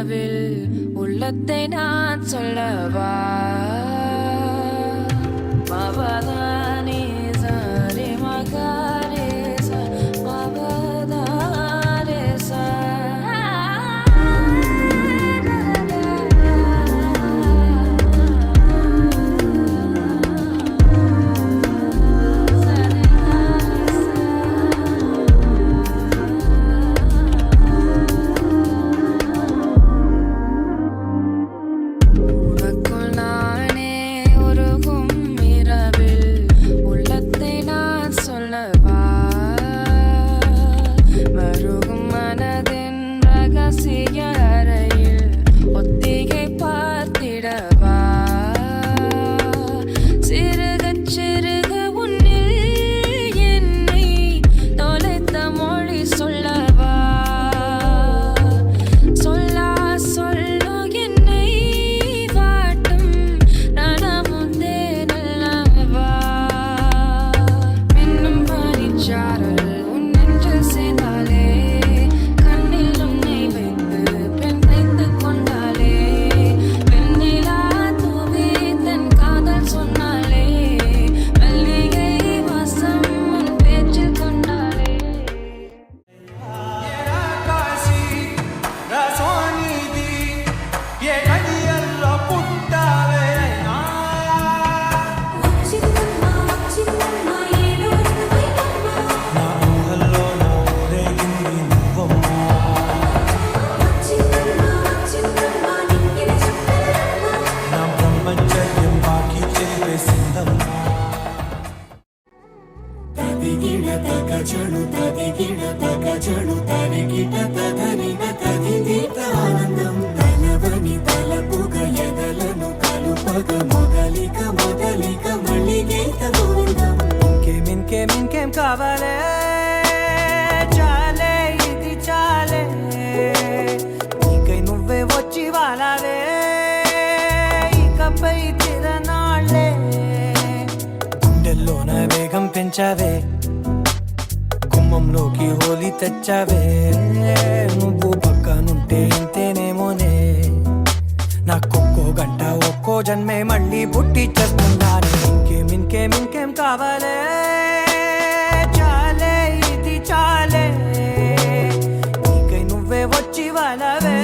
இரவில் உள்ளத்தை நான் சொல்லவா மவதானி சாரி மகாரே சா மவதாரே சா కావాలే చాలే ఇది చాలే నీకై నువ్వే వచ్చి వాలావే ఇకపై తిరనాళ్ళే గుండెల్లోన వేగం పెంచావే గుమ్మంలోకి హోలీ తెచ్చావే నువ్వు పక్కనుంటే ఇంతేనేమోనే నాకొక్కో గంట ఒక్కో జన్మే మళ్ళీ పుట్టి చేస్తున్నాను ఇంకేం కావాలే చాలే ఇది చాలే నీకై నువ్వే వచ్చి వాలవే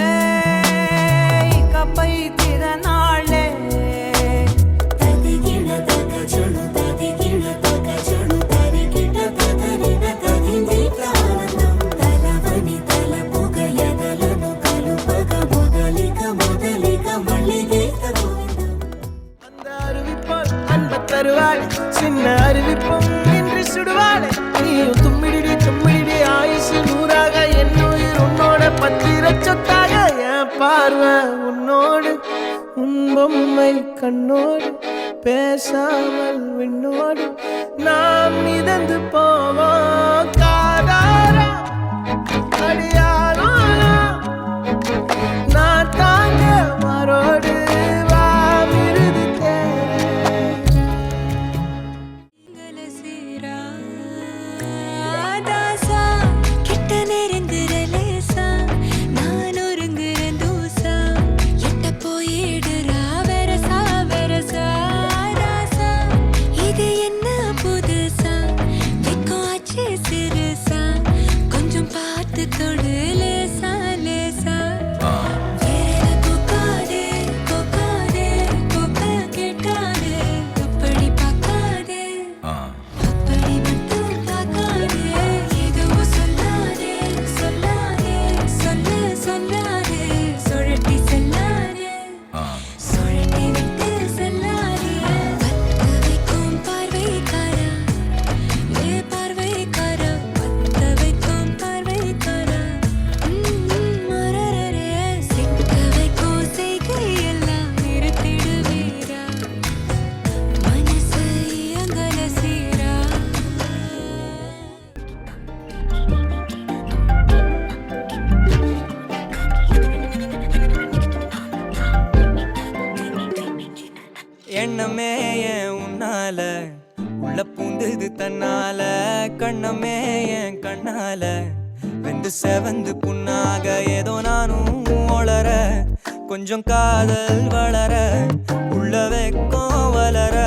ఇకపై తిరనాళ్ళే சின்ன அறிவிப்பும் இன்று சுடுவாளே நீயும் தும்மிடி ஆயுசு நூறாக என்னுயிர் உன்னோட பத்திர சொத்தாக என் பார்வை உன்னோடு உன் பொம்மை கண்ணோடு பேசாமல் விண்ணோடு நாம் மிதந்து போவோம் காதாரா அடியாரோ நான் தாங்க மாறோடு எண்ணமே ஏன் உன்னால உள்ள பூந்தது தன்னால கண்ணமே என் கண்ணால வெந்து செவந்து புண்ணாக ஏதோ நானும் ஒளர கொஞ்சம் காதல் வளர உள்ள வெக்கம் வளர